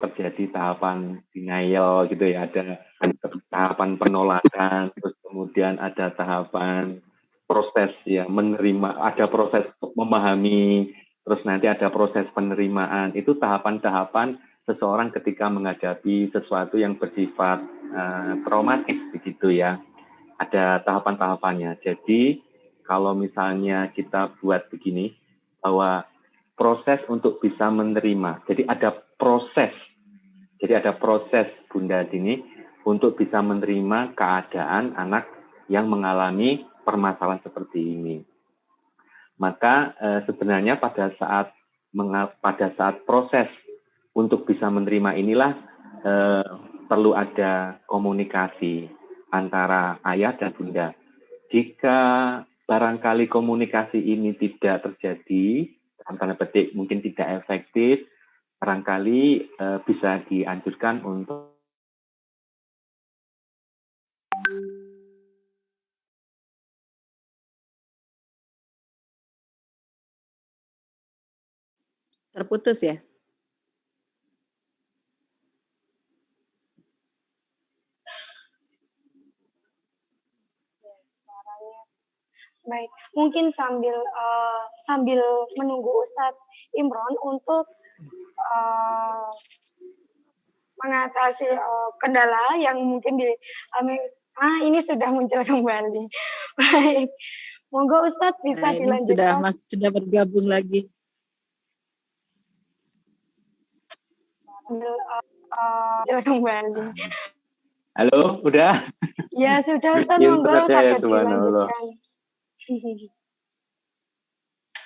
terjadi tahapan denial gitu ya, ada tahapan penolakan, terus kemudian ada tahapan proses ya menerima, ada proses memahami, terus nanti ada proses penerimaan. Itu tahapan-tahapan seseorang ketika menghadapi sesuatu yang bersifat traumatis begitu ya. Ada tahapan-tahapannya. Jadi kalau misalnya kita buat begini, bahwa proses untuk bisa menerima. Jadi ada proses. Jadi ada proses Bunda Dini untuk bisa menerima keadaan anak yang mengalami permasalahan seperti ini. Maka sebenarnya pada saat proses untuk bisa menerima inilah perlu ada komunikasi antara ayah dan bunda. Jika barangkali komunikasi ini tidak terjadi, dalam tanda petik mungkin tidak efektif, barangkali bisa dianjurkan untuk terputus ya. Baik, mungkin sambil menunggu Ustadz Imron untuk mengatasi kendala yang mungkin ini sudah muncul kembali. Baik, monggo Ustadz bisa dilanjutkan. Sudah bergabung lagi. Kembali. Halo, udah? Ya sudah Ustadz, monggo dapat dilanjutkan.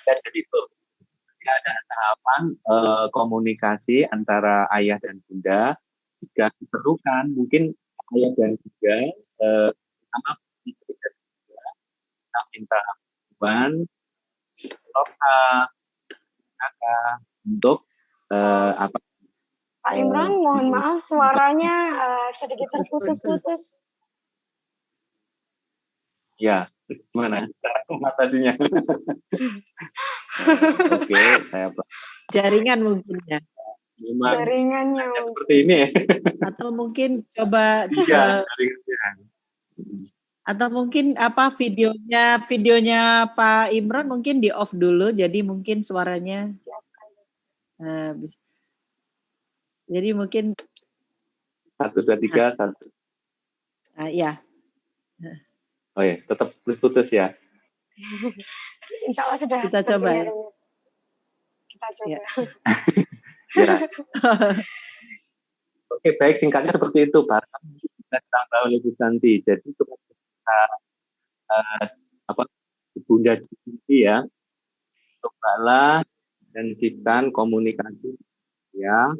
Dan jadi itu ada tahapan komunikasi antara ayah dan bunda. Jika diperlukan, mungkin ayah dan bunda sama istri dan bunda kita minta bantuan untuk apa? Pak Imran, mohon maaf suaranya sedikit terputus-putus. Ya, gimana? Cara mengatasinya? Oke, saya jaringan mungkin ya. Memang jaringannya seperti ini. Atau mungkin coba atau mungkin videonya Pak Imran mungkin di off dulu, jadi mungkin suaranya jadi mungkin 1, 2, 3, 1. Ya. Oh ya, tetap putus ya. Insya Allah sudah. Kita coba ya. Kita coba. Ya. Oke, baik, singkatnya seperti itu, Pak. Kita tambah oleh Bu Santi. Jadi kita Bunda Cinti ya, cobalah intensifkan komunikasi ya.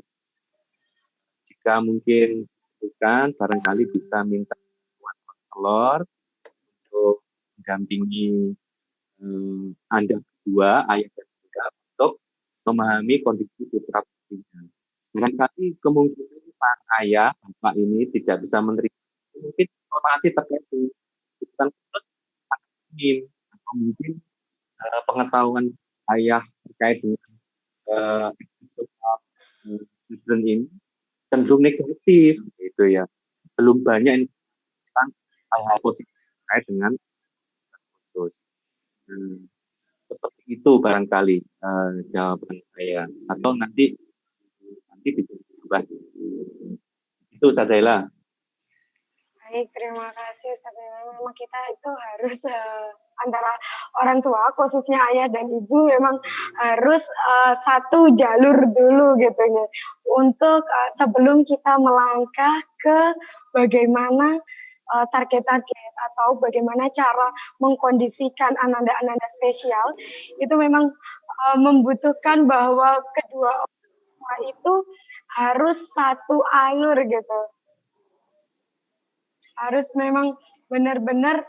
Jika mungkin bukan, barangkali bisa minta konselor untuk mendampingi Anda berdua, ayah dan bunda, untuk memahami kondisi putra putrinya. Barangkali kemungkinan Pak Ayah, Bapak ini tidak bisa menerima mungkin informasi terkait dengan terus atau mungkin pengetahuan ayah terkait dengan children ini cenderung negatif, gitu ya. Belum banyak tentang hal-hal positif terkait dengan khusus. Seperti itu barangkali jawaban saya. Atau nanti bisa diubah. Itu Sajaila. Baik, terima kasih Ustaz. Memang kita itu harus antara orang tua, khususnya ayah dan ibu, memang harus satu jalur dulu gitu ya. Untuk sebelum kita melangkah ke bagaimana target-target atau bagaimana cara mengkondisikan ananda-ananda spesial, itu memang membutuhkan bahwa kedua orang itu harus satu alur gitu. Harus memang benar-benar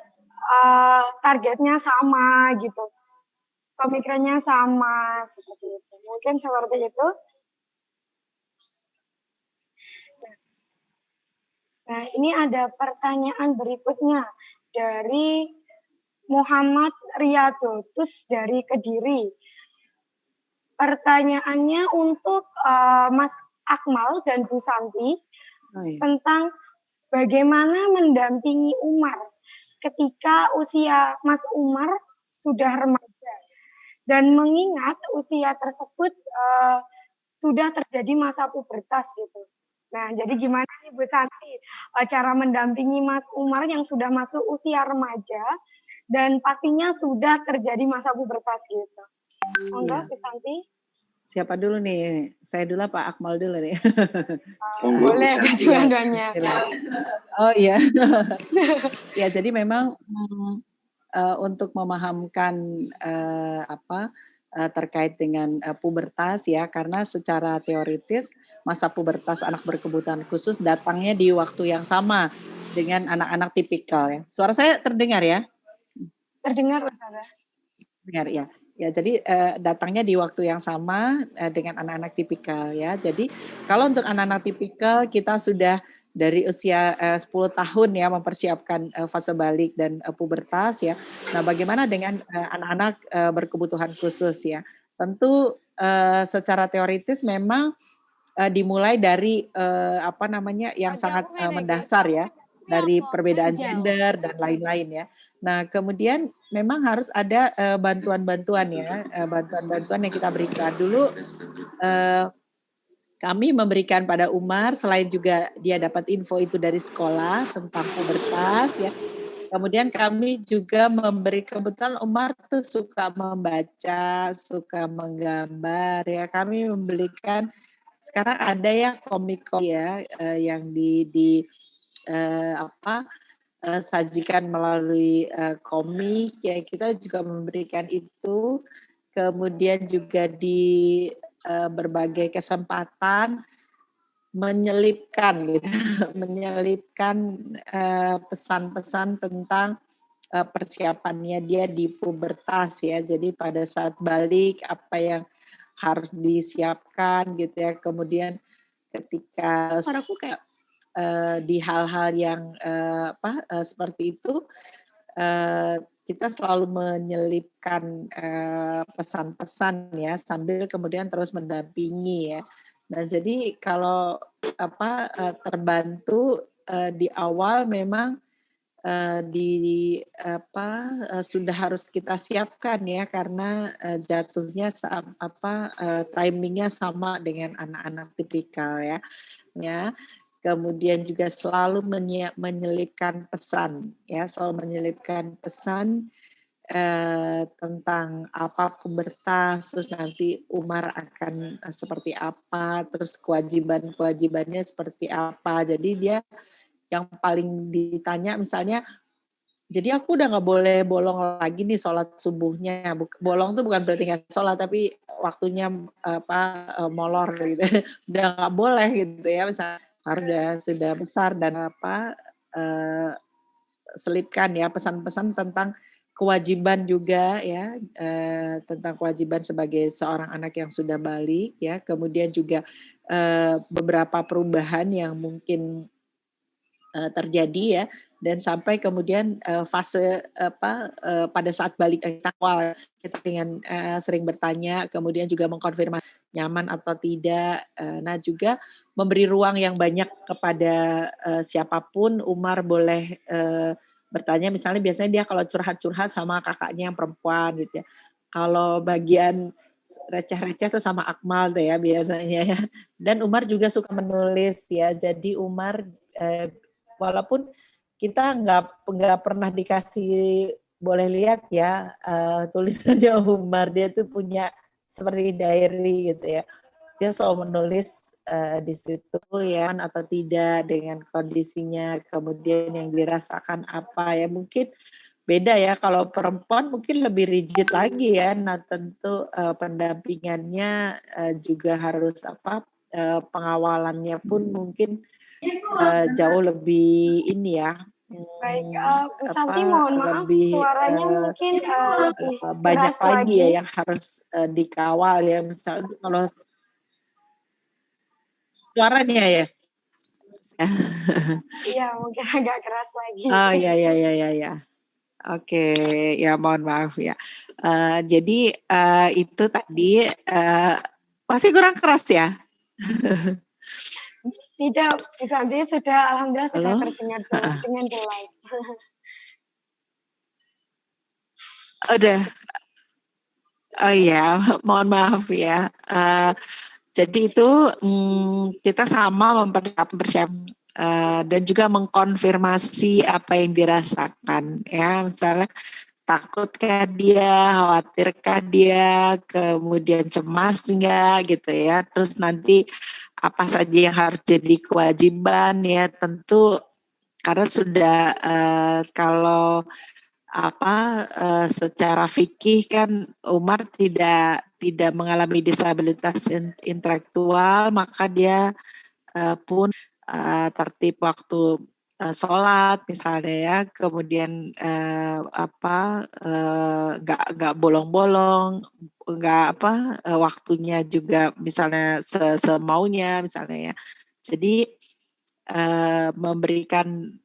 targetnya sama gitu, pemikirannya sama seperti itu. Mungkin seperti itu. Nah, ini ada pertanyaan berikutnya dari Muhammad Riyadotus dari Kediri. Pertanyaannya untuk Mas Akmal dan Bu Santi Oh, iya. tentang bagaimana mendampingi Umar ketika usia Mas Umar sudah remaja dan mengingat usia tersebut sudah terjadi masa pubertas gitu. Nah, jadi gimana nih Bu Santi cara mendampingi Mas Umar yang sudah masuk usia remaja dan pastinya sudah terjadi masa pubertas gitu. Monggo Iya. Bu Santi. Siapa dulu nih? Saya dulu apa Akmal dulu nih? Monggo, Bu Boleh Santi. dua-duanya. Oh iya. Ya, jadi memang untuk memahamkan terkait dengan pubertas ya, karena secara teoritis masa pubertas anak berkebutuhan khusus datangnya di waktu yang sama dengan anak-anak tipikal ya. Suara saya terdengar ya? Terdengar Ustazah. Dengar ya. Ya, jadi datangnya di waktu yang sama dengan anak-anak tipikal ya. Jadi kalau untuk anak-anak tipikal kita sudah dari usia 10 tahun ya mempersiapkan fase balik dan pubertas ya. Nah, bagaimana dengan anak-anak berkebutuhan khusus ya? Tentu secara teoritis memang dimulai dari yang sangat mendasar ya, dari perbedaan gender dan lain-lain ya. Nah, kemudian memang harus ada bantuan-bantuan ya, bantuan-bantuan yang kita berikan. Dulu kami memberikan pada Umar selain juga dia dapat info itu dari sekolah tentang pubertas ya. Kemudian kami juga memberi, kebetulan Umar tuh suka membaca, suka menggambar ya. Kami membelikan sekarang ada ya komik ya yang sajikan melalui komik ya, kita juga memberikan itu. Kemudian juga di berbagai kesempatan menyelipkan gitu, menyelipkan pesan-pesan tentang persiapannya dia di pubertas ya. Jadi pada saat balik apa yang harus disiapkan gitu ya. Kemudian ketika suaraku kayak di hal-hal yang seperti itu kita selalu menyelipkan pesan-pesan ya sambil kemudian terus mendampingi ya. Nah, jadi kalau terbantu di awal memang sudah harus kita siapkan ya karena jatuhnya timingnya sama dengan anak-anak tipikal ya. Kemudian juga selalu menyelipkan pesan ya, selalu menyelipkan pesan tentang apa pubertas, terus nanti Umar akan seperti apa, terus kewajibannya seperti apa. Jadi dia yang paling ditanya misalnya, jadi aku udah nggak boleh bolong lagi nih sholat subuhnya. Bolong tuh bukan berarti nggak sholat, tapi waktunya molor gitu. Udah nggak boleh gitu ya, misalnya harus sudah besar dan selipkan ya pesan-pesan tentang kewajiban juga ya, tentang kewajiban sebagai seorang anak yang sudah balik ya. Kemudian juga beberapa perubahan yang mungkin terjadi ya, dan sampai kemudian fase pada saat balik awal kita dengan sering bertanya, kemudian juga mengkonfirmasi nyaman atau tidak. Nah, juga memberi ruang yang banyak kepada siapapun. Umar boleh bertanya, misalnya biasanya dia kalau curhat-curhat sama kakaknya yang perempuan gitu ya. Kalau bagian receh-receh tuh sama Akmal deh ya biasanya ya. Dan Umar juga suka menulis ya. Jadi Umar walaupun kita nggak pernah dikasih boleh lihat ya tulisannya Umar, dia tuh punya seperti diary gitu ya. Dia selalu menulis di situ ya atau tidak dengan kondisinya, kemudian yang dirasakan apa ya, mungkin beda ya kalau perempuan mungkin lebih rigid lagi ya. Nah, tentu pendampingannya juga harus pengawalannya pun mungkin jauh lebih ini ya. Baik, Bu Santi mohon maaf suaranya mungkin banyak keras lagi ya yang harus dikawal ya, misalnya kalau suaranya ya. Iya, mungkin agak keras lagi. Oh ya. Oke, ya mohon maaf ya. Jadi itu tadi masih kurang keras ya. Tidak, Bu Santi sudah alhamdulillah sudah Halo? terdengar dengan jelas. Udah. Oh iya, mohon maaf ya. Jadi itu kita sama mempersiapkan dan juga mengkonfirmasi apa yang dirasakan ya, misalnya takutkah dia, khawatirkah dia, kemudian cemas enggak gitu ya. Terus nanti apa saja yang harus jadi kewajiban ya, tentu karena sudah kalau secara fikih kan Umar tidak mengalami disabilitas intelektual, maka dia pun tertib waktu sholat misalnya ya, kemudian nggak bolong-bolong, nggak waktunya juga misalnya semaunya misalnya ya. Jadi memberikan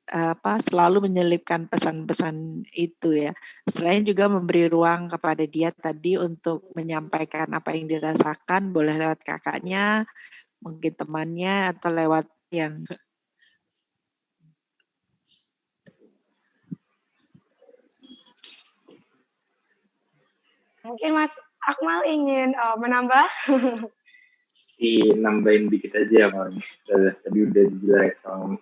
selalu menyelipkan pesan-pesan itu ya. Selain juga memberi ruang kepada dia tadi untuk menyampaikan apa yang dirasakan, boleh lewat kakaknya, mungkin temannya, atau lewat yang Mungkin Mas Akmal ingin menambah? Nambahin dikit aja, Bang. Tadi udah dijelaskan.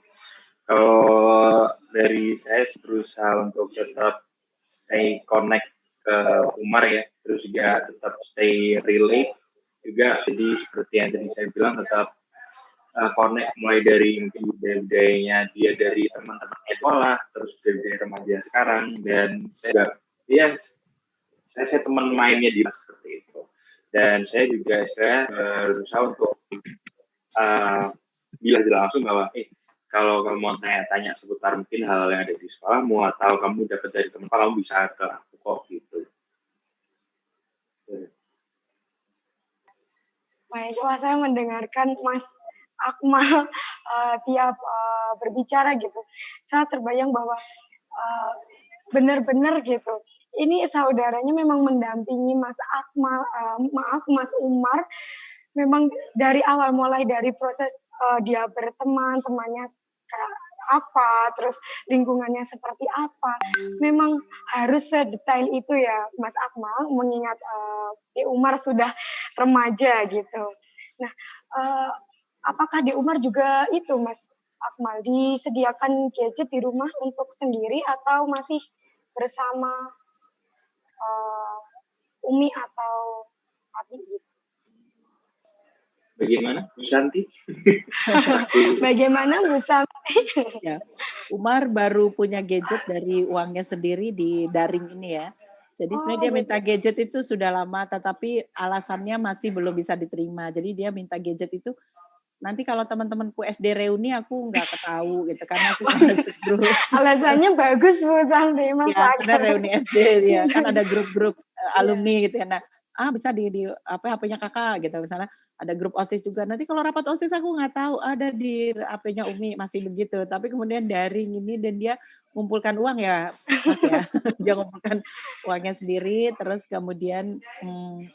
Kalau dari saya berusaha untuk tetap stay connect ke Umar ya, terus juga tetap stay relate juga. Jadi seperti yang tadi saya bilang, tetap connect mulai dari mungkin budaya-budayanya dia dari teman-teman sekolah, terus dari remaja sekarang, dan saya juga, saya teman mainnya di seperti itu. Dan saya berusaha untuk bilang langsung bahwa kalau kamu mau tanya-tanya seputar mungkin hal yang ada di sekolahmu atau kamu dapat dari teman kamu bisa ke aku kok gitu. Baik, wah saya mendengarkan Mas Akmal tiap berbicara gitu. Saya terbayang bahwa benar-benar gitu. Ini saudaranya memang mendampingi Mas Akmal, Mas Umar, memang dari awal mulai dari proses dia berteman, temannya apa, terus lingkungannya seperti apa. Memang harus sedetail itu ya Mas Akmal, mengingat di Umar sudah remaja gitu. Nah, apakah di Umar juga itu Mas Akmal disediakan gadget di rumah untuk sendiri atau masih bersama Umi atau Abi gitu? Bagaimana Bu Santi? Bagaimana Bu Santi? Ya, Umar baru punya gadget dari uangnya sendiri di daring ini ya. Jadi sebenarnya dia minta gadget itu sudah lama, tetapi alasannya masih belum bisa diterima. Jadi dia minta gadget itu nanti kalau teman-temanku SD reuni aku nggak ketahu gitu karena aku masuk grup. Alasannya bagus Bu Santi, Ya, karena reuni SD ya kan ada grup-grup alumni gitu ya. Nah, bisa di HP-nya kakak gitu misalnya ada grup OSIS juga. Nanti kalau rapat OSIS aku nggak tahu ada di HP-nya Umi masih begitu. Tapi kemudian daring ini dan dia ngumpulkan uang ya Mas ya. Dia ngumpulkan uangnya sendiri terus kemudian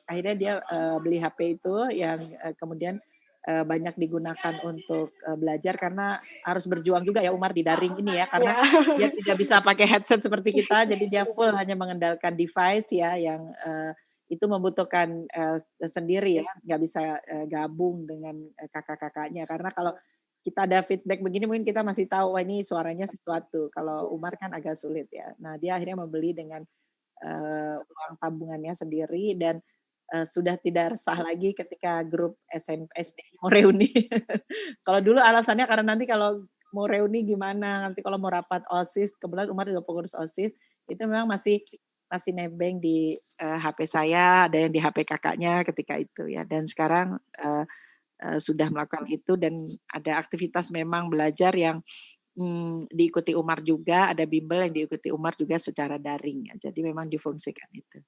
akhirnya dia beli HP itu yang kemudian banyak digunakan untuk belajar karena harus berjuang juga ya Umar di daring ini ya karena dia tidak bisa pakai headset seperti kita jadi dia full hanya mengandalkan device ya yang itu membutuhkan sendiri ya nggak bisa gabung dengan kakak-kakaknya karena kalau kita ada feedback begini mungkin kita masih tahu wah ini suaranya sesuatu kalau Umar kan agak sulit ya nah dia akhirnya membeli dengan uang tabungannya sendiri dan sudah tidak resah lagi ketika grup SMP SD mau reuni. Kalau dulu alasannya karena nanti kalau mau reuni gimana, nanti kalau mau rapat OSIS, kebetulan Umar juga pengurus OSIS, itu memang masih nebeng di HP saya, ada yang di HP kakaknya ketika itu ya. Dan sekarang sudah melakukan itu dan ada aktivitas memang belajar yang diikuti Umar juga, ada bimbel yang diikuti Umar juga secara daring ya. Jadi memang difungsikan itu.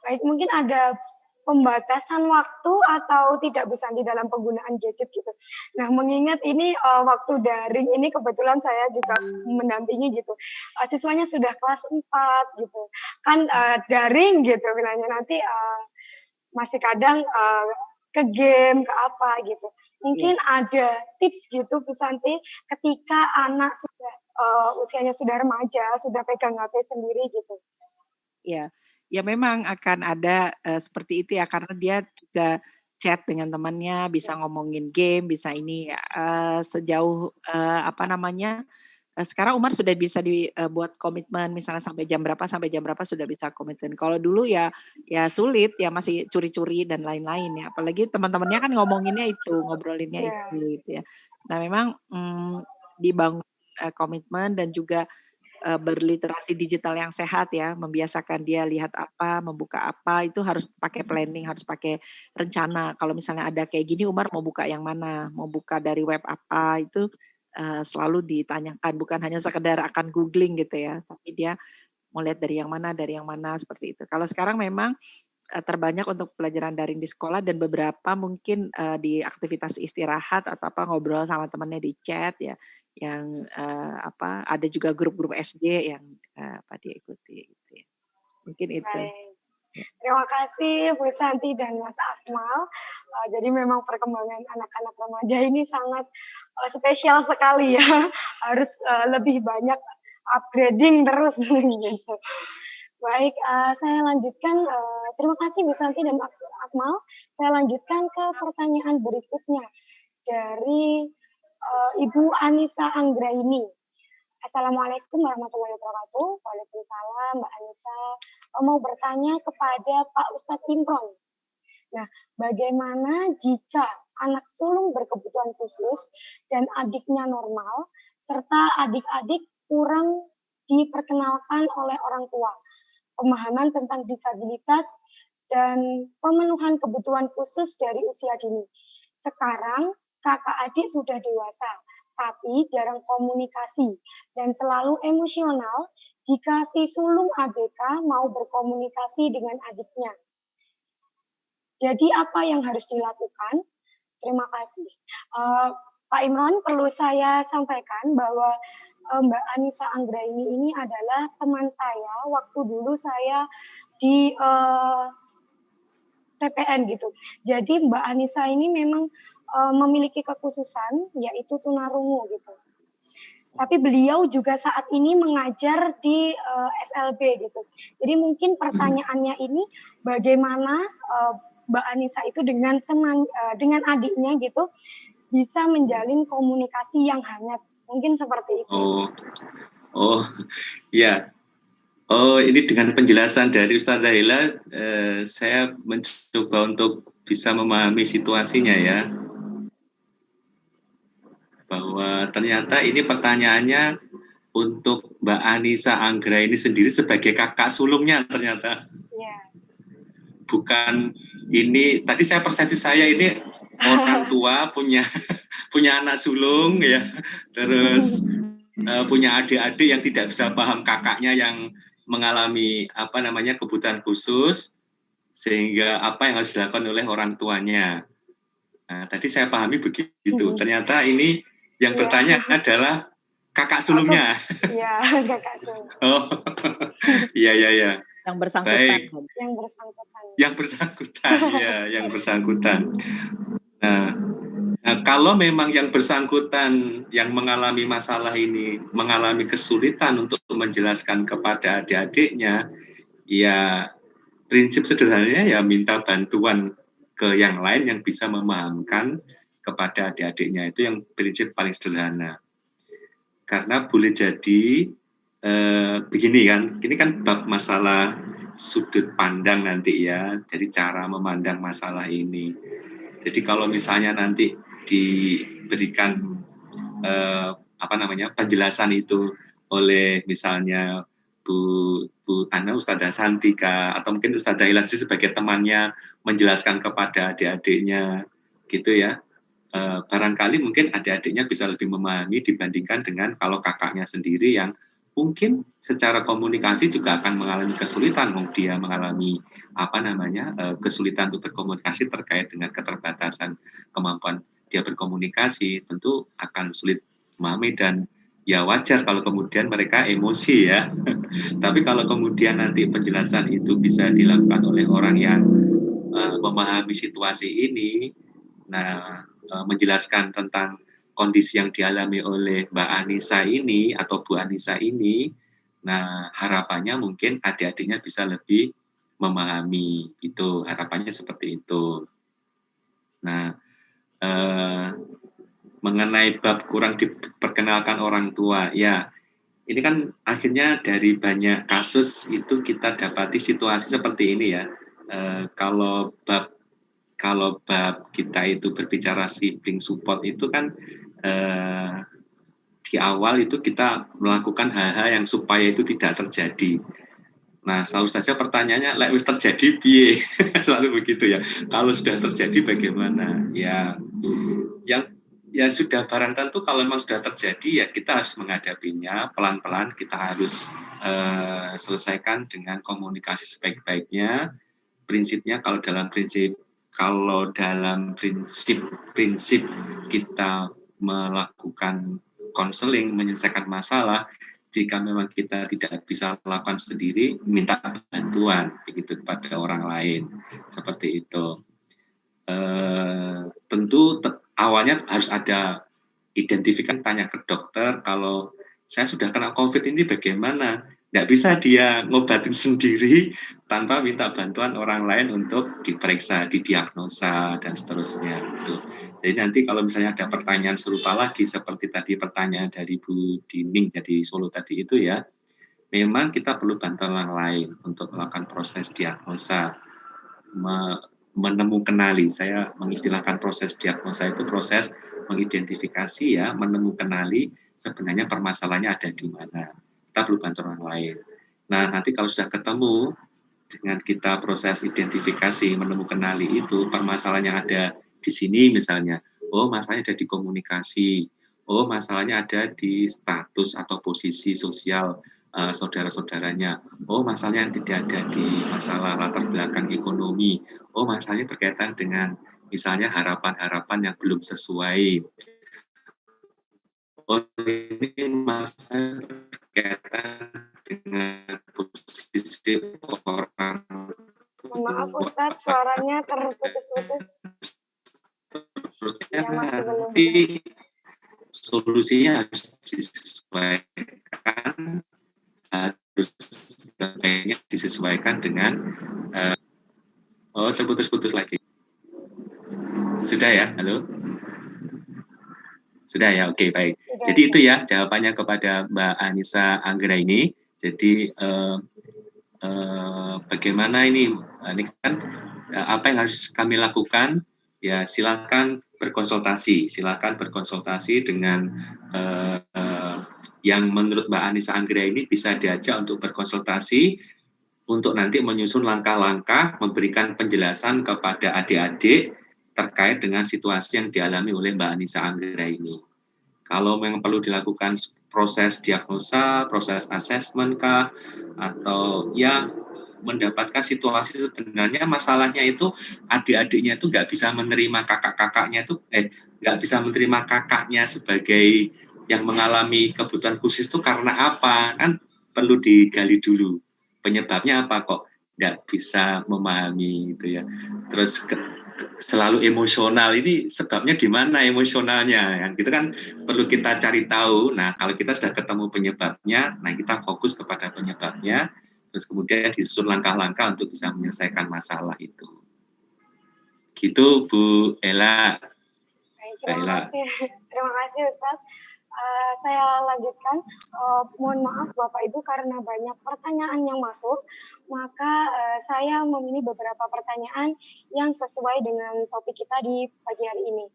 Baik, mungkin ada pembatasan waktu atau tidak bisa di dalam penggunaan gadget gitu. Nah, mengingat ini waktu daring ini kebetulan saya juga mendampingi gitu. Siswanya sudah kelas 4 gitu. Kan daring gitu bilangnya nanti masih kadang ke game, ke apa gitu. mungkin ada tips gitu Bu Santi ketika anak sudah usianya sudah remaja, sudah pegang HP sendiri gitu. Ya memang akan ada seperti itu ya, karena dia juga chat dengan temannya, bisa ngomongin game, bisa ini sejauh sekarang Umar sudah bisa dibuat komitmen, misalnya sampai jam berapa sudah bisa komitmen. Kalau dulu ya sulit ya, masih curi-curi dan lain-lain ya. Apalagi teman-temannya kan ngomongin itu gitu ya. Nah memang dibangun komitmen dan juga berliterasi digital yang sehat ya, membiasakan dia lihat apa, membuka apa, itu harus pakai planning, harus pakai rencana. Kalau misalnya ada kayak gini, Umar mau buka yang mana, mau buka dari web apa, itu selalu ditanyakan, bukan hanya sekedar akan googling gitu ya, tapi dia mau lihat dari yang mana seperti itu. Kalau sekarang memang terbanyak untuk pelajaran daring di sekolah dan beberapa mungkin di aktivitas istirahat atau ngobrol sama temannya di chat ya, yang ada juga grup-grup SD yang dia ikuti gitu ya. Mungkin itu. Baik. Terima kasih Bu Santi dan Mas Akmal. Jadi memang perkembangan anak-anak remaja ini sangat spesial sekali ya. Harus lebih banyak upgrading terus gitu. Baik, saya lanjutkan. Terima kasih Bu Santi dan Mas Akmal. Saya lanjutkan ke pertanyaan berikutnya dari Ibu Anissa Anggraini. Assalamualaikum warahmatullahi wabarakatuh. Waalaikumsalam, Mbak Anissa. Mau bertanya kepada Pak Ustadz Imron. Nah, bagaimana jika anak sulung berkebutuhan khusus dan adiknya normal, serta adik-adik kurang diperkenalkan oleh orang tua? Pemahaman tentang disabilitas dan pemenuhan kebutuhan khusus dari usia dini. Sekarang kakak adik sudah dewasa, tapi jarang komunikasi dan selalu emosional jika si sulung ABK mau berkomunikasi dengan adiknya. Jadi apa yang harus dilakukan? Terima kasih. Pak Imron, perlu saya sampaikan bahwa Mbak Anissa Anggraini ini adalah teman saya waktu dulu saya di TPN gitu. Jadi Mbak Anissa ini memang memiliki kekhususan yaitu tunarungu gitu. Tapi beliau juga saat ini mengajar di SLB gitu. Jadi mungkin pertanyaannya ini bagaimana Mbak Anissa itu dengan dengan adiknya gitu bisa menjalin komunikasi yang hangat. Mungkin seperti itu. Ya. Ini dengan penjelasan dari Ustazah Hela, saya mencoba untuk bisa memahami situasinya ya. Bahwa ternyata ini pertanyaannya untuk Mbak Anissa Anggraini sendiri sebagai kakak sulungnya ternyata. Yeah. Bukan ini, tadi persepsi saya ini orang tua punya anak sulung ya, terus punya adik-adik yang tidak bisa paham kakaknya yang mengalami kebutuhan khusus, sehingga apa yang harus dilakukan oleh orang tuanya. Nah, tadi saya pahami begitu. Ternyata ini yang bertanya adalah kakak sulungnya. Iya, kakak sulung. Oh, iya. Yang bersangkutan. Baik. Yang bersangkutan. Yang bersangkutan. Nah, kalau memang yang bersangkutan yang mengalami masalah ini mengalami kesulitan untuk menjelaskan kepada adik-adiknya, ya prinsip sederhananya ya minta bantuan ke yang lain yang bisa memahamkan kepada adik-adiknya. Itu yang prinsip paling sederhana. Karena boleh jadi begini kan, ini kan bab masalah sudut pandang nanti ya, jadi cara memandang masalah ini. Jadi kalau misalnya nanti diberikan penjelasan itu oleh misalnya Bu Ustazah Santika atau mungkin Ustazah Hela sebagai temannya menjelaskan kepada adik-adiknya gitu ya, barangkali mungkin adik-adiknya bisa lebih memahami dibandingkan dengan kalau kakaknya sendiri yang mungkin secara komunikasi juga akan mengalami kesulitan, dia mengalami kesulitan untuk berkomunikasi terkait dengan keterbatasan kemampuan dia berkomunikasi, tentu akan sulit memahami dan ya wajar kalau kemudian mereka emosi ya. Tapi kalau kemudian nanti penjelasan itu bisa dilakukan oleh orang yang memahami situasi ini, nah menjelaskan tentang kondisi yang dialami oleh Mbak Anissa ini atau Bu Anissa ini. Nah, harapannya mungkin adik-adiknya bisa lebih memahami, itu harapannya seperti itu. Nah, mengenai bab kurang diperkenalkan orang tua, ya ini kan akhirnya dari banyak kasus itu kita dapati situasi seperti ini ya. Kalau bab kita itu berbicara sibling support itu kan di awal itu kita melakukan hal-hal yang supaya itu tidak terjadi. Nah, selalu saja pertanyaannya, lek wis terjadi piye? Selalu begitu ya. Kalau sudah terjadi bagaimana? Ya, yang sudah barang tentu kalau memang sudah terjadi ya kita harus menghadapinya pelan-pelan. Kita harus selesaikan dengan komunikasi sebaik-baiknya. Prinsipnya kalau dalam prinsip kita melakukan konseling, menyelesaikan masalah, jika memang kita tidak bisa melakukan sendiri, minta bantuan begitu kepada orang lain, seperti itu. Tentu awalnya harus ada identifikasi, tanya ke dokter, kalau saya sudah kena COVID ini bagaimana? Nggak bisa dia ngobatin sendiri tanpa minta bantuan orang lain untuk diperiksa, didiagnosa, dan seterusnya. Gitu. Jadi nanti kalau misalnya ada pertanyaan serupa lagi, seperti tadi pertanyaan dari Bu Dining dari Solo tadi itu ya, memang kita perlu bantuan orang lain untuk melakukan proses diagnosa, menemukanali. Saya mengistilahkan proses diagnosa itu proses mengidentifikasi ya, menemukanali sebenarnya permasalahannya ada di mana. Kita perlu bantuan orang lain. Nah, nanti kalau sudah ketemu dengan kita proses identifikasi, menemukanali itu, permasalahan yang ada di sini misalnya, oh masalahnya ada di komunikasi, oh masalahnya ada di status atau posisi sosial saudara-saudaranya, oh masalahnya tidak ada di masalah latar belakang ekonomi, oh masalahnya berkaitan dengan misalnya harapan-harapan yang belum sesuai, oh ini masalah berkaitan dengan posisi orang. Mohon maaf Ustadz, suaranya terputus-putus. Terusnya nanti solusinya harus disesuaikan dengan terputus-putus lagi. Sudah ya, halo? Sudah ya, oke, baik. Jadi itu ya jawabannya kepada Mbak Anissa Anggra ini. Jadi bagaimana ini kan apa yang harus kami lakukan? Ya silakan berkonsultasi dengan yang menurut Mbak Anissa Anggra ini bisa diajak untuk berkonsultasi untuk nanti menyusun langkah-langkah, memberikan penjelasan kepada adik-adik terkait dengan situasi yang dialami oleh Mbak Anissa Anggra ini. Kalau memang perlu dilakukan proses diagnosa, proses asesmen kah, atau ya mendapatkan situasi sebenarnya masalahnya itu adik-adiknya itu nggak bisa menerima kakak-kakaknya itu nggak bisa menerima kakaknya sebagai yang mengalami kebutuhan khusus itu karena apa, kan perlu digali dulu penyebabnya apa kok nggak bisa memahami itu ya. Terus selalu emosional, ini sebabnya di mana emosionalnya, yang gitu kan perlu kita cari tahu. Nah kalau kita sudah ketemu penyebabnya, nah kita fokus kepada penyebabnya, terus kemudian disusun langkah-langkah untuk bisa menyelesaikan masalah itu. Gitu Bu Ella. Terima kasih Ustaz. Saya lanjutkan. Mohon maaf Bapak Ibu karena banyak pertanyaan yang masuk, maka saya memilih beberapa pertanyaan yang sesuai dengan topik kita di pagi hari ini.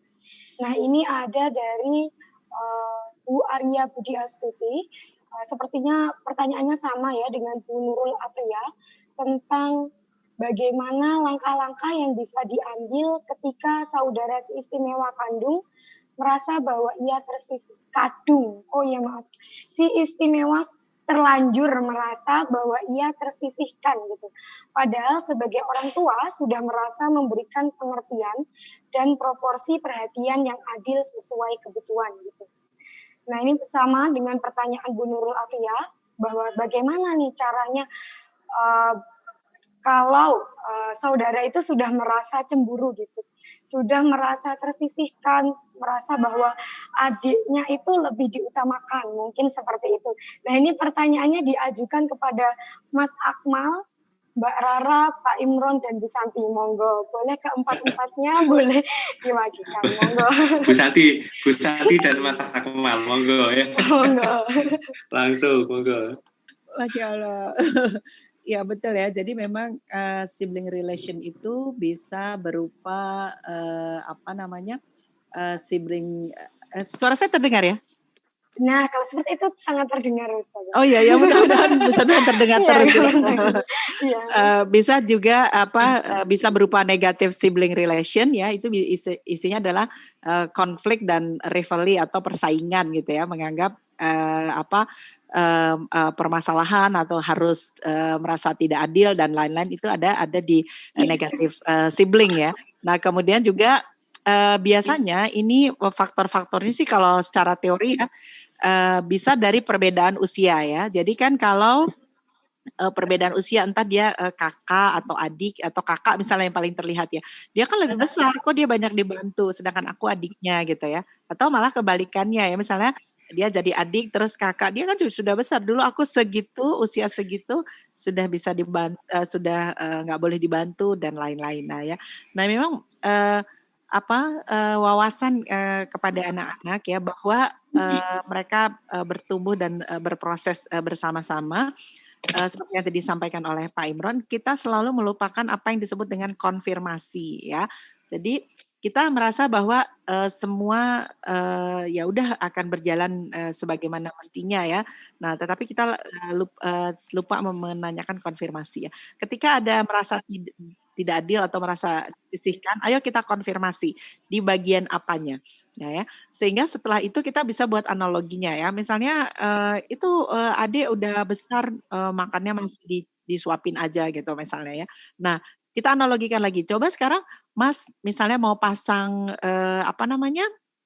Nah, ini ada dari Bu Arya Budi Astuti. Sepertinya pertanyaannya sama ya dengan Bu Nurul Atria tentang bagaimana langkah-langkah yang bisa diambil ketika saudara seistimewa kandung merasa bahwa ia si istimewa terlanjur merasa bahwa ia tersisihkan gitu. Padahal sebagai orang tua sudah merasa memberikan pengertian dan proporsi perhatian yang adil sesuai kebutuhan gitu. Nah ini sama dengan pertanyaan Bu Nurul Atria bahwa bagaimana nih caranya kalau saudara itu sudah merasa cemburu gitu. sudah merasa tersisihkan, merasa bahwa adiknya itu lebih diutamakan, mungkin seperti itu. Nah, ini pertanyaannya diajukan kepada Mas Akmal, Mbak Rara, Pak Imron, dan Bu Santi. Monggo, boleh keempat-empatnya boleh diwakilkan. Monggo. Bu Santi dan Mas Akmal, monggo ya. Monggo. Langsung, monggo. Masya Allah. Ya betul ya. Jadi memang sibling relation itu bisa berupa sibling. Suara saya terdengar ya? Nah, kalau seperti itu sangat terdengar, Ustaz. Oh iya, ya mudah-mudahan terdengar terus. Iya. Bisa juga bisa berupa negative sibling relation ya. Itu isinya adalah konflik dan rivalry atau persaingan gitu ya, menganggap permasalahan atau harus merasa tidak adil dan lain-lain itu ada di negatif sibling ya. Nah, kemudian juga biasanya ini faktor-faktor ini sih kalau secara teori ya bisa dari perbedaan usia ya. Jadi kan kalau perbedaan usia entah dia kakak atau adik atau kakak misalnya yang paling terlihat ya, dia kan lebih besar kok dia banyak dibantu sedangkan aku adiknya gitu ya, atau malah kebalikannya ya, misalnya dia jadi adik terus kakak dia kan sudah besar, dulu aku segitu usia segitu sudah bisa dibantu, sudah nggak boleh dibantu dan lain-lain. Nah ya, nah memang wawasan kepada anak-anak ya bahwa mereka bertumbuh dan berproses bersama-sama. Seperti yang tadi disampaikan oleh Pak Imron, kita selalu melupakan apa yang disebut dengan konfirmasi ya. Jadi kita merasa bahwa semua ya udah akan berjalan sebagaimana mestinya ya. Nah, tetapi kita lupa menanyakan konfirmasi ya. Ketika ada merasa tidak adil atau merasa disisihkan, ayo kita konfirmasi di bagian apanya. Ya, sehingga setelah itu kita bisa buat analoginya ya. Misalnya itu adik udah besar makannya masih disuapin aja gitu misalnya ya. Nah, kita analogikan lagi. Coba sekarang Mas misalnya mau pasang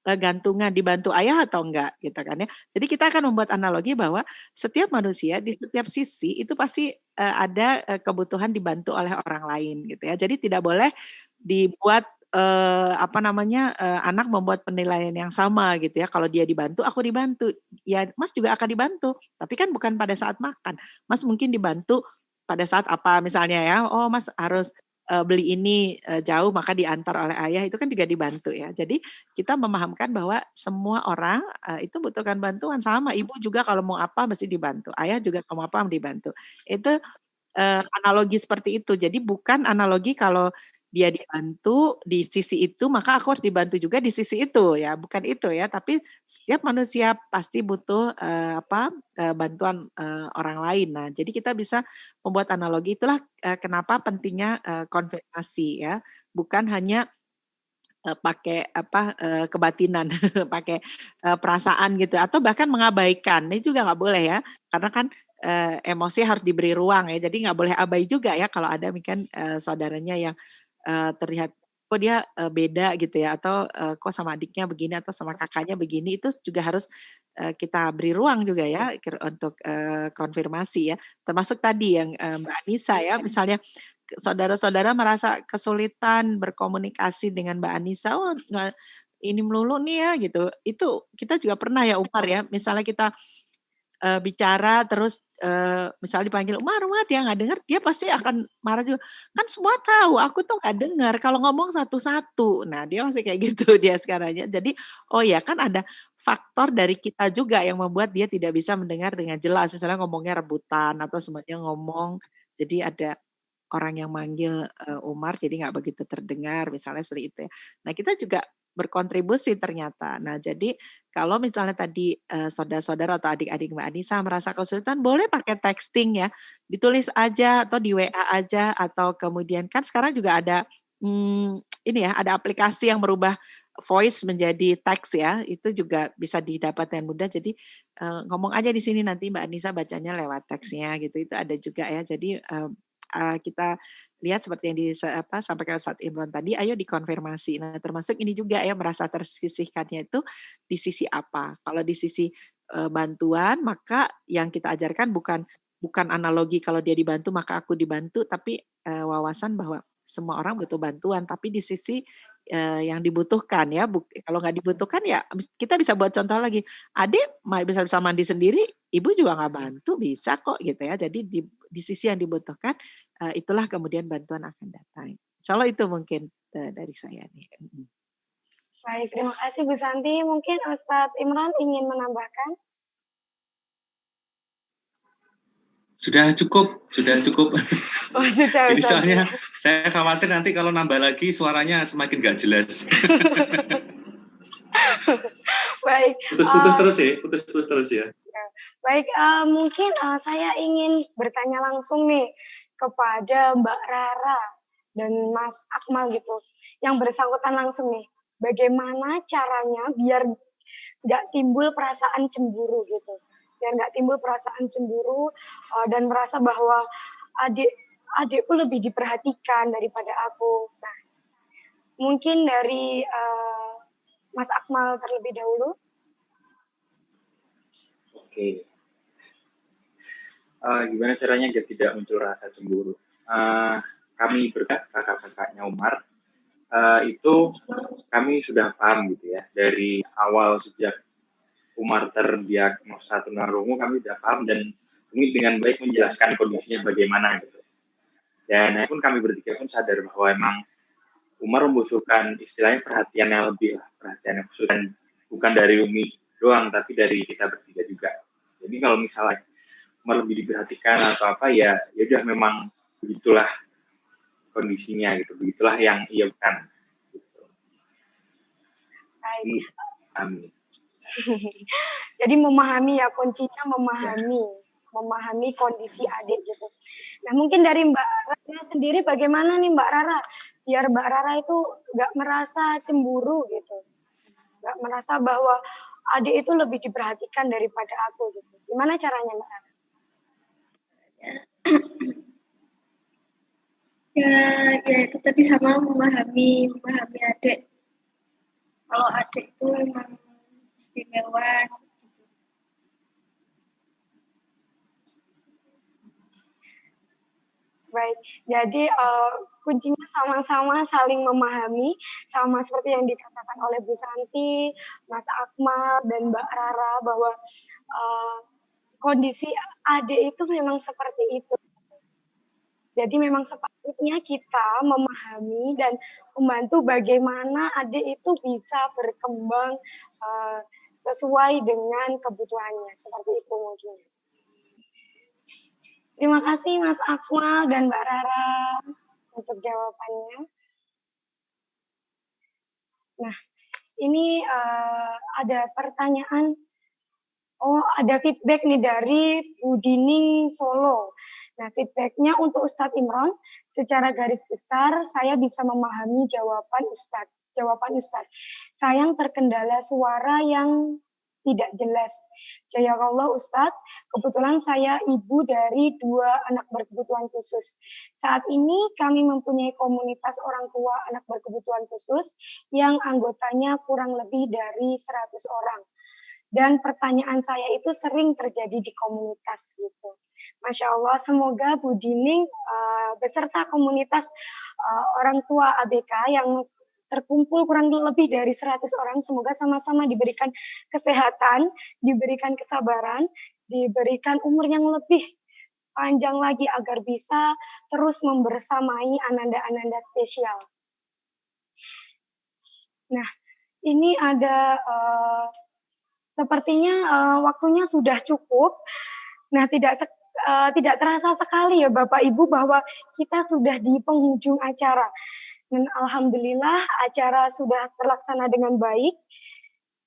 gantungan dibantu ayah atau enggak gitu kan ya. Jadi kita akan membuat analogi bahwa setiap manusia di setiap sisi itu pasti ada kebutuhan dibantu oleh orang lain gitu ya. Jadi tidak boleh dibuat anak membuat penilaian yang sama gitu ya. Kalau dia dibantu, aku dibantu. Ya, Mas juga akan dibantu. Tapi kan bukan pada saat makan. Mas mungkin dibantu pada saat apa misalnya ya. Oh, Mas harus beli ini jauh maka diantar oleh ayah, itu kan juga dibantu ya. Jadi kita memahamkan bahwa semua orang itu butuhkan bantuan, sama ibu juga kalau mau apa mesti dibantu. Ayah juga kalau mau apa dibantu. Itu analogi seperti itu. Jadi bukan analogi kalau dia dibantu di sisi itu, maka aku harus dibantu juga di sisi itu ya, bukan itu ya. Tapi setiap manusia pasti butuh bantuan orang lain. Nah, jadi kita bisa membuat analogi, itulah kenapa pentingnya konfirmasi ya, bukan hanya pakai kebatinan, pakai perasaan gitu, atau bahkan mengabaikan. Ini juga nggak boleh ya, karena kan emosi harus diberi ruang ya. Jadi nggak boleh abai juga ya kalau ada mungkin saudaranya yang terlihat kok dia beda gitu ya, atau kok sama adiknya begini atau sama kakaknya begini, itu juga harus kita beri ruang juga ya untuk konfirmasi ya. Termasuk tadi yang Mbak Anissa ya, misalnya saudara-saudara merasa kesulitan berkomunikasi dengan Mbak Anissa, oh nggak ini melulu nih ya gitu. Itu kita juga pernah ya Umar ya, misalnya kita bicara terus misalnya dipanggil, "Umar, Umar," dia nggak dengar, dia pasti akan marah juga. Kan semua tahu aku tuh nggak dengar kalau ngomong satu-satu. Nah, dia masih kayak gitu dia sekarang ya. Jadi, oh ya kan ada faktor dari kita juga yang membuat dia tidak bisa mendengar dengan jelas. Misalnya ngomongnya rebutan atau semuanya ngomong, jadi ada orang yang manggil Umar jadi nggak begitu terdengar, misalnya seperti itu ya. Nah, kita juga berkontribusi ternyata. Nah, jadi kalau misalnya tadi saudara-saudara atau adik-adik Mbak Anissa merasa kesulitan, boleh pakai texting ya, ditulis aja atau di WA aja, atau kemudian kan sekarang juga ada ini ya, ada aplikasi yang merubah voice menjadi teks ya, itu juga bisa didapat dengan mudah. Jadi ngomong aja di sini, nanti Mbak Anissa bacanya lewat teksnya gitu, itu ada juga ya. Jadi kita lihat seperti yang disampaikan Ustadz Imron tadi, ayo dikonfirmasi. Nah, termasuk ini juga ya, merasa tersisihkannya itu di sisi apa. Kalau di sisi bantuan, maka yang kita ajarkan bukan analogi kalau dia dibantu maka aku dibantu, tapi wawasan bahwa semua orang butuh bantuan. Tapi di sisi yang dibutuhkan ya. Kalau nggak dibutuhkan ya kita bisa buat contoh lagi. Adik bisa mandi sendiri, ibu juga nggak bantu, bisa kok gitu ya. Jadi di sisi yang dibutuhkan, itulah kemudian bantuan akan datang. Insya Allah itu mungkin dari saya nih. Baik, terima kasih Bu Santi. Mungkin Ustadz Imran ingin menambahkan? Sudah cukup. Oh, sudah. Ini soalnya saya khawatir nanti kalau nambah lagi suaranya semakin gak jelas. Baik. Putus-putus terus ya. Baik, mungkin saya ingin bertanya langsung nih kepada Mbak Rara dan Mas Akmal gitu, yang bersangkutan langsung nih. Bagaimana caranya biar nggak timbul perasaan cemburu gitu? Biar nggak timbul perasaan cemburu dan merasa bahwa adikku lebih diperhatikan daripada aku. Nah, mungkin dari Mas Akmal terlebih dahulu. Oke. Gimana caranya agar tidak muncul rasa cemburu? Kami berkat kakak-kakaknya Umar, itu kami sudah paham gitu ya. Dari awal sejak Umar terdiagnosa tunarungu, kami sudah paham dan kami dengan baik menjelaskan kondisinya bagaimana gitu. Dan pun kami bertiga pun sadar bahwa emang Umar membutuhkan istilahnya perhatian yang lebih, perhatian yang khusus, dan bukan dari Umi doang, tapi dari kita bertiga juga. Jadi kalau misalnya Umar lebih diperhatikan atau apa, ya udah memang begitulah kondisinya gitu, begitulah yang ia bukan. Gitu. Amin. Jadi memahami ya, kuncinya memahami kondisi adik gitu. Nah mungkin dari Mbak Rara sendiri bagaimana nih Mbak Rara, biar Mbak Rara itu nggak merasa cemburu gitu, nggak merasa bahwa adik itu lebih diperhatikan daripada aku gitu. Gimana caranya Mbak Rara? Ya itu tadi sama memahami adik. Kalau adik itu memang istimewa. Baik, jadi kuncinya sama-sama saling memahami, sama seperti yang dikatakan oleh Bu Santi, Mas Akmal, dan Mbak Rara, bahwa kondisi adik itu memang seperti itu. Jadi memang sepatutnya kita memahami dan membantu bagaimana adik itu bisa berkembang sesuai dengan kebutuhannya. Seperti itu mungkin. Terima kasih Mas Akmal dan Mbak Rara untuk jawabannya. Nah, ini ada pertanyaan. Oh, ada feedback nih dari Bu Dining Solo. Nah, feedbacknya untuk Ustadz Imran, secara garis besar saya bisa memahami jawaban Ustadz. Sayang terkendala suara yang tidak jelas. Jazakallah Ustadz, kebetulan saya ibu dari 2 anak berkebutuhan khusus. Saat ini kami mempunyai komunitas orang tua anak berkebutuhan khusus yang anggotanya kurang lebih dari 100 orang. Dan pertanyaan saya itu sering terjadi di komunitas gitu. Masya Allah, semoga Bu Dining beserta komunitas orang tua ABK yang terkumpul kurang lebih dari 100 orang, semoga sama-sama diberikan kesehatan, diberikan kesabaran, diberikan umur yang lebih panjang lagi agar bisa terus membersamai ananda-ananda spesial. Nah, ini ada sepertinya waktunya sudah cukup. Nah, tidak terasa sekali ya Bapak Ibu bahwa kita sudah di penghujung acara. Dan alhamdulillah acara sudah terlaksana dengan baik.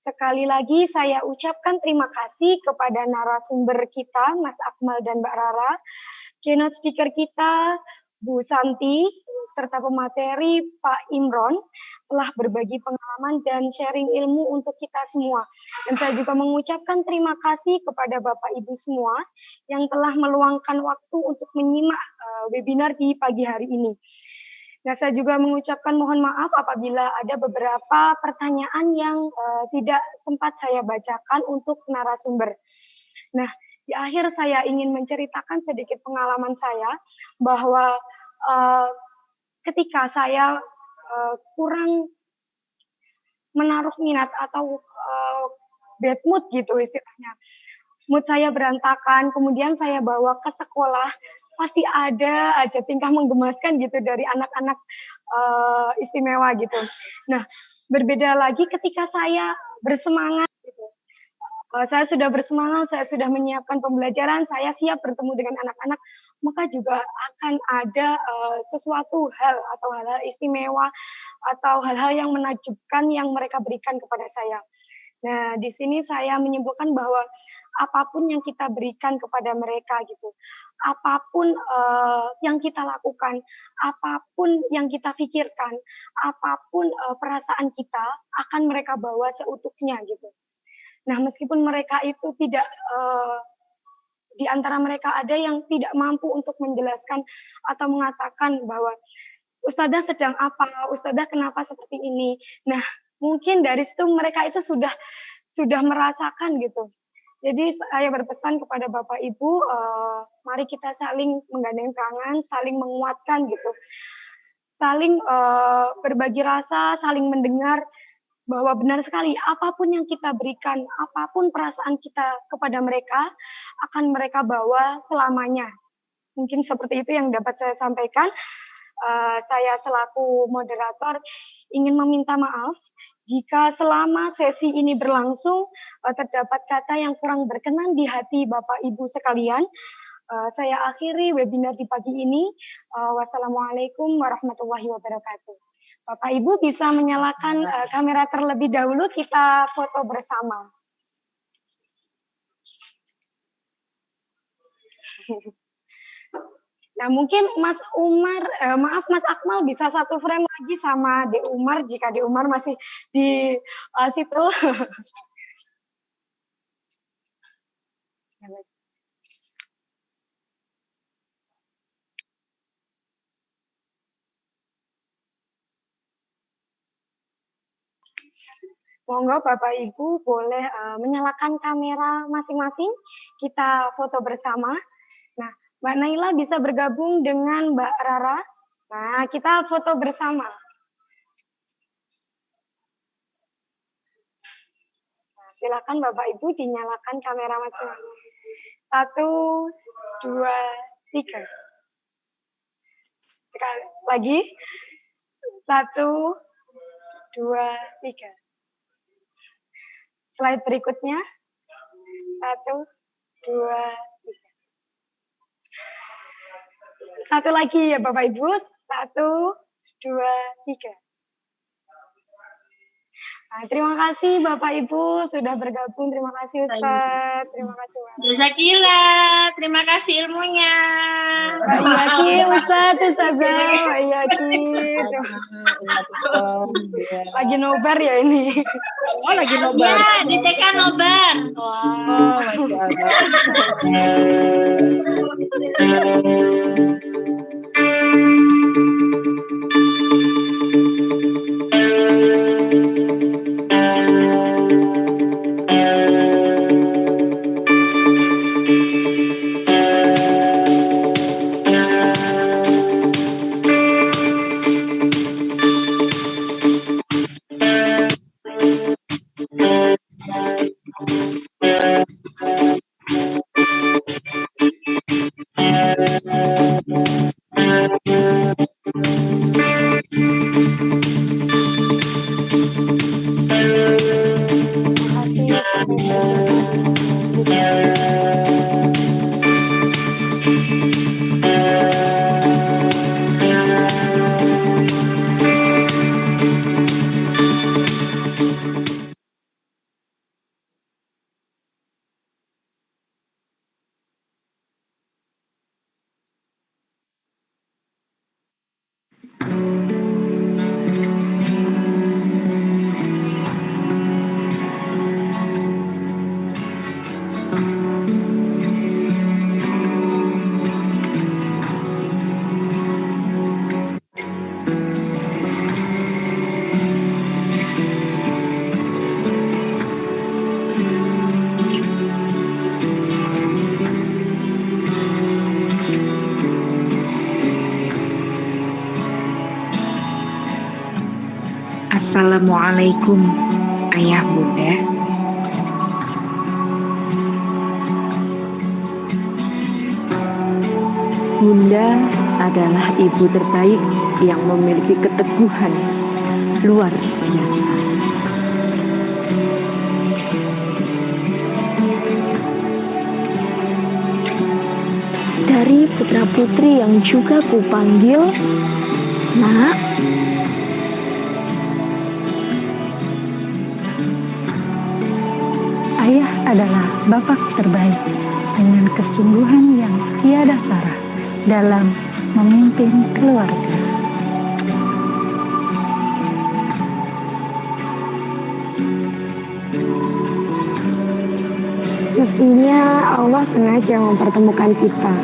Sekali lagi saya ucapkan terima kasih kepada narasumber kita, Mas Akmal dan Mbak Rara, keynote speaker kita, Bu Santi, serta pemateri Pak Imron, telah berbagi pengalaman dan sharing ilmu untuk kita semua. Dan saya juga mengucapkan terima kasih kepada Bapak Ibu semua yang telah meluangkan waktu untuk menyimak webinar di pagi hari ini. Nah, saya juga mengucapkan mohon maaf apabila ada beberapa pertanyaan yang tidak sempat saya bacakan untuk narasumber. Nah, di akhir saya ingin menceritakan sedikit pengalaman saya bahwa ketika saya kurang menaruh minat atau bad mood gitu istilahnya. Mood saya berantakan, kemudian saya bawa ke sekolah, pasti ada aja tingkah menggemaskan gitu dari anak-anak istimewa gitu. Nah, berbeda lagi ketika saya bersemangat gitu. Saya sudah bersemangat, saya sudah menyiapkan pembelajaran, saya siap bertemu dengan anak-anak, maka juga akan ada sesuatu hal atau hal-hal istimewa atau hal-hal yang menakjubkan yang mereka berikan kepada saya. Nah, di sini saya menyimpulkan bahwa apapun yang kita berikan kepada mereka gitu, apapun yang kita lakukan, apapun yang kita pikirkan, apapun perasaan kita akan mereka bawa seutuhnya gitu. Nah, meskipun mereka itu tidak di antara mereka ada yang tidak mampu untuk menjelaskan atau mengatakan bahwa Ustadzah sedang apa, Ustadzah kenapa seperti ini. Nah, mungkin dari situ mereka itu sudah merasakan gitu. Jadi saya berpesan kepada Bapak Ibu, mari kita saling menggandeng tangan, saling menguatkan gitu, saling berbagi rasa, saling mendengar bahwa benar sekali apapun yang kita berikan, apapun perasaan kita kepada mereka akan mereka bawa selamanya. Mungkin seperti itu yang dapat saya sampaikan. Saya selaku moderator ingin meminta maaf jika selama sesi ini berlangsung terdapat kata yang kurang berkenan di hati Bapak Ibu sekalian. Saya akhiri webinar di pagi ini. Wassalamualaikum warahmatullahi wabarakatuh. Bapak Ibu bisa menyalakan kamera terlebih dahulu, kita foto bersama. Nah, mungkin Mas Umar, maaf Mas Akmal bisa satu frame lagi sama De Umar jika De Umar masih di situ. Monggo Bapak Ibu boleh menyalakan kamera masing-masing, kita foto bersama. Nah, Mbak Naila bisa bergabung dengan Mbak Rara. Nah, kita foto bersama. Nah, silakan Bapak Ibu dinyalakan kamera masing-masing. 1, 2, 3. Sekali lagi. 1, 2, 3. Slide berikutnya. 1, 2, 3. Satu lagi ya Bapak Ibu. 1, 2, 3. Nah, terima kasih Bapak Ibu sudah bergabung. Terima kasih Ustaz. Terima kasih. Jazakillah. Terima kasih ilmunya. Mbak Yaki, Ustazah. Mbak Yaki. Lagi nobar ya ini. Oh, lagi nobar. Ya, di TK nobar. Oh, Wassalamualaikum, Ayah Bunda. Bunda adalah ibu terbaik yang memiliki keteguhan luar biasa. Dari putra-putri yang juga kupanggil, Nak, Ayah adalah bapak terbaik dengan kesungguhan yang tiada tara dalam memimpin keluarga. Mestinya Allah sengaja mempertemukan kita.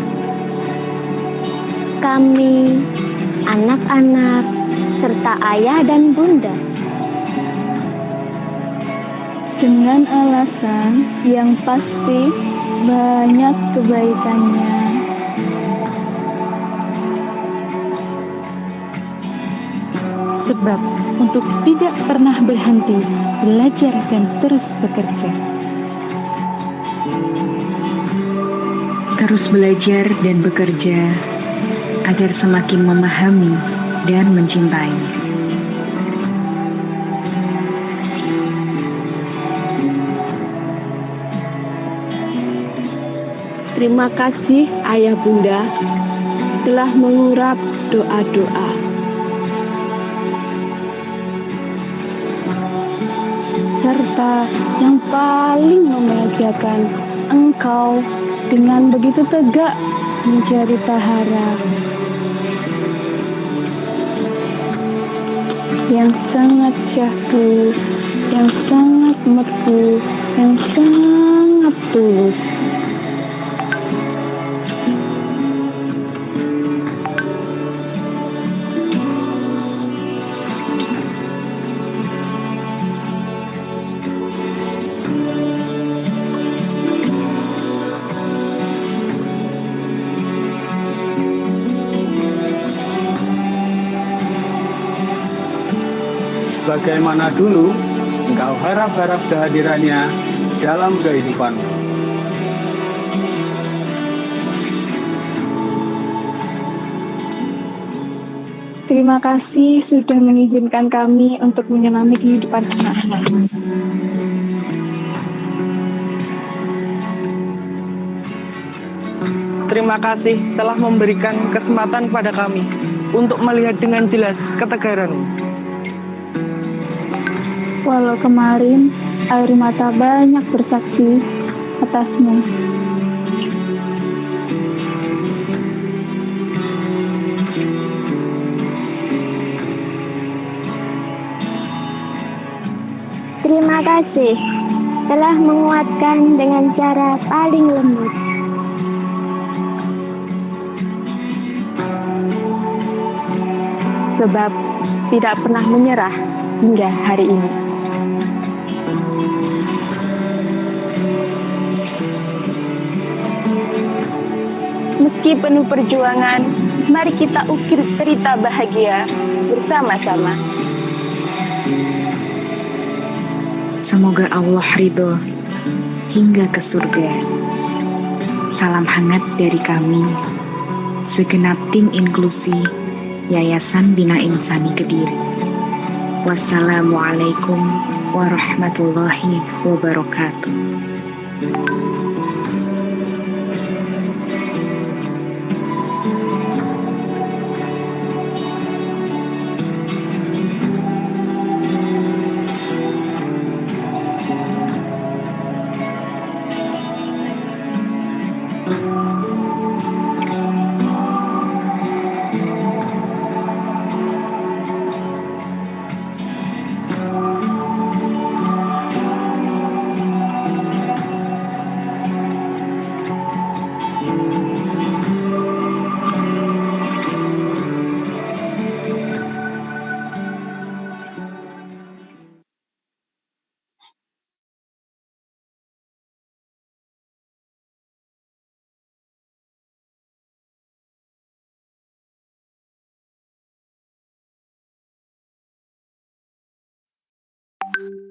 kami, anak-anak, serta ayah dan bunda. Dengan alasan yang pasti banyak kebaikannya. Sebab untuk tidak pernah berhenti belajar dan terus bekerja. Terus belajar dan bekerja agar semakin memahami dan mencintai. Terima kasih ayah bunda telah mengurap doa-doa. Serta yang paling membahagiakan engkau dengan begitu tegak mencari tahara yang sangat syahdu, yang sangat merdu, yang sangat tulus. Bagaimana dulu engkau harap-harap kehadirannya dalam kehidupanmu. Terima kasih sudah mengizinkan kami untuk menyelami kehidupan anak-anak. Terima kasih telah memberikan kesempatan pada kami untuk melihat dengan jelas ketegaran-Mu. Walau kemarin air mata banyak bersaksi atasmu. Terima kasih telah menguatkan dengan cara paling lembut. Sebab tidak pernah menyerah hingga hari ini. Meski penuh perjuangan, mari kita ukir cerita bahagia bersama-sama. Semoga Allah ridho hingga ke surga. Salam hangat dari kami, segenap tim inklusi Yayasan Bina Insani Kediri. Wassalamualaikum warahmatullahi wabarakatuh. kasih.